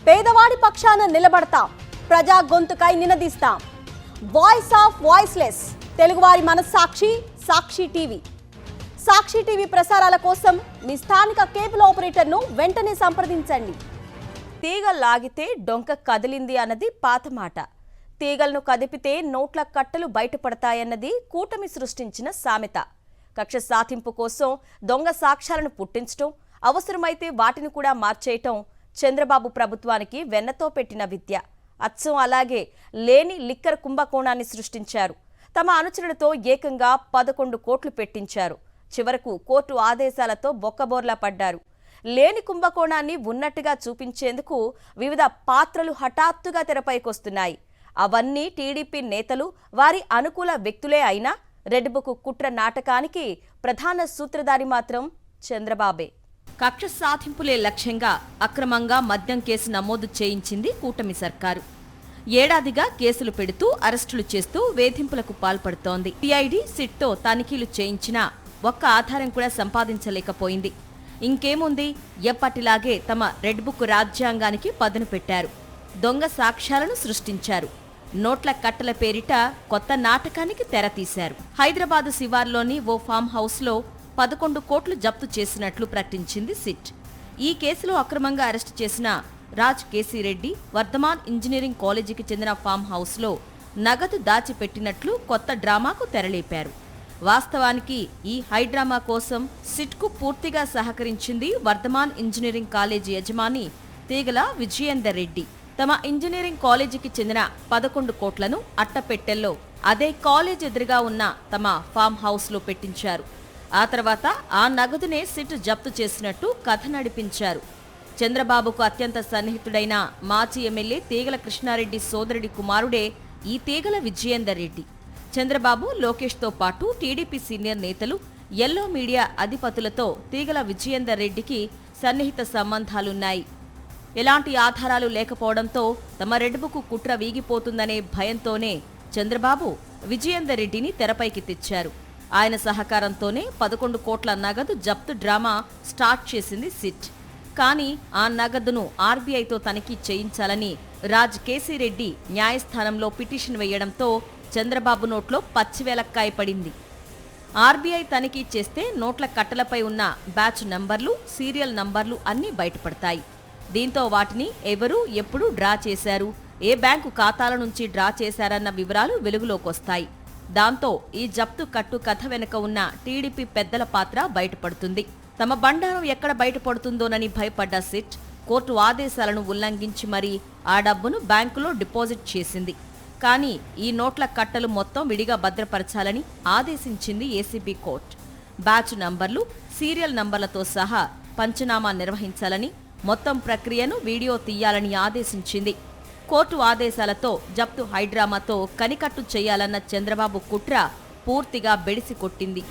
పేదవాడి పక్షాన నిలబడతాం, ప్రజా గొంతుకై నినదిస్తాం. వాయిస్ ఆఫ్ వాయిస్లెస్, తెలుగువారి మనస్సాక్షి సాక్షి టీవీ. సాక్షి టీవీ ప్రసారాల కోసం మీ స్థానిక కేబుల్ ఆపరేటర్ను వెంటనే సంప్రదించండి. తీగ లాగితే డొంక కదిలింది అన్నది పాత మాట. తీగలను కదిపితే నోట్ల కట్టలు బయటపడతాయన్నది కూటమి సృష్టించిన సామెత. కక్ష సాధింపు కోసం దొంగ సాక్ష్యాలను పుట్టించడం, అవసరమైతే వాటిని కూడా మార్చేయటం చంద్రబాబు ప్రభుత్వానికి వెన్నతో పెట్టిన విద్య. అచ్చం అలాగే లేని లిక్కర్ కుంభకోణాన్ని సృష్టించారు. తమ అనుచరులతో ఏకంగా 11 కోట్లు పెట్టించారు. చివరకు కోర్టు ఆదేశాలతో బొక్కబోర్లా పడ్డారు. లేని కుంభకోణాన్ని ఉన్నట్టుగా చూపించేందుకు వివిధ పాత్రలు హఠాత్తుగా తెరపైకొస్తున్నాయి. అవన్నీ టీడీపీ నేతలు, వారి అనుకూల వ్యక్తులే అయినా రెడ్ బుక్ కుట్ర నాటకానికి ప్రధాన సూత్రధారి మాత్రం చంద్రబాబే. కక్ష సాధింపులే లక్ష్యంగా అక్రమంగా మద్యం కేసు నమోదు చేయించింది కూటమి సర్కారు. ఏడాదిగా కేసులు పెడుతూ అరెస్టులు చేస్తూ వేధింపులకు పాల్పడుతోంది. సిఐడి సిట్తో తనిఖీలు చేయించినా ఒక్క ఆధారం కూడా సంపాదించలేకపోయింది. ఇంకేముంది, ఎప్పటిలాగే తమ రెడ్ బుక్ రాజ్యాంగానికి పదును పెట్టారు. దొంగ సాక్ష్యాలను సృష్టించారు. నోట్ల కట్టల పేరిట కొత్త నాటకానికి తెరతీశారు. హైదరాబాదు శివార్లోని ఓ ఫామ్ హౌస్లో 11 కోట్లు జప్తు చేసినట్లు ప్రకటించింది సిట్. ఈ కేసులో అక్రమంగా అరెస్టు చేసిన రాజ్ కేసీరెడ్డి వర్ధమాన్ ఇంజనీరింగ్ కాలేజీకి చెందిన ఫామ్ హౌస్లో నగదు దాచిపెట్టినట్లు కొత్త డ్రామాకు తెరలేపారు. వాస్తవానికి ఈ హైడ్రామా కోసం సిట్కు పూర్తిగా సహకరించింది వర్ధమాన్ ఇంజనీరింగ్ కాలేజీ యజమాని తీగల విజయేందర్ రెడ్డి. తమ ఇంజనీరింగ్ కాలేజీకి చెందిన 11 కోట్లను అట్టపెట్టెల్లో అదే కాలేజ్ ఎదురుగా ఉన్న తమ ఫామ్ హౌస్లో పెట్టించారు. ఆ తర్వాత ఆ నగదునే సిట్ జప్తు చేసినట్టు కథ నడిపించారు. చంద్రబాబుకు అత్యంత సన్నిహితుడైన మాజీ ఎమ్మెల్యే తీగల కృష్ణారెడ్డి సోదరుడి కుమారుడే ఈ తీగల విజయేందర్ రెడ్డి. చంద్రబాబు, లోకేష్తో పాటు టీడీపీ సీనియర్ నేతలు, ఎల్లో మీడియా అధిపతులతో తీగల విజయేందర్ రెడ్డికి సన్నిహిత సంబంధాలున్నాయి. ఎలాంటి ఆధారాలు లేకపోవడంతో తమ రెడ్ బుక్ కుట్ర వీగిపోతుందనే భయంతోనే చంద్రబాబు విజయేందర్ రెడ్డిని తెరపైకి తెచ్చారు. ఆయన సహకారంతోనే 11 కోట్ల నగదు జప్తు డ్రామా స్టార్ట్ చేసింది సిట్. కానీ ఆ నగదును ఆర్బీఐతో తనిఖీ చేయించాలని రాజ్ కేసీరెడ్డి న్యాయస్థానంలో పిటిషన్ వేయడంతో చంద్రబాబు నోట్లో పచ్చివేలక్కాయ పడింది. ఆర్బీఐ తనిఖీ చేస్తే నోట్ల కట్టలపై ఉన్న బ్యాచ్ నంబర్లు, సీరియల్ నంబర్లు అన్నీ బయటపడతాయి. దీంతో వాటిని ఎవరు, ఎప్పుడు డ్రా చేశారు, ఏ బ్యాంకు ఖాతాల నుంచి డ్రా చేశారన్న వివరాలు వెలుగులోకొస్తాయి. దాంతో ఈ జప్తు కట్టు కథ వెనుక ఉన్న టీడీపీ పెద్దల పాత్ర బయటపడుతుంది. తమ బండారం ఎక్కడ బయటపడుతుందోనని భయపడ్డ సిట్ కోర్టు ఆదేశాలను ఉల్లంఘించి మరీ ఆ డబ్బును బ్యాంకులో డిపాజిట్ చేసింది. కానీ ఈ నోట్ల కట్టలు మొత్తం విడిగా భద్రపరచాలని ఆదేశించింది ఏసీబీ కోర్టు. బ్యాచ్ నంబర్లు, సీరియల్ నంబర్లతో సహా పంచనామా నిర్వహించాలని, మొత్తం ప్రక్రియను వీడియో తీయాలని ఆదేశించింది. కోర్టు ఆదేశాలతో జప్తు హైడ్రామాతో కనికట్టు చేయాలన్న చంద్రబాబు కుట్ర పూర్తిగా బెడిసి కొట్టింది.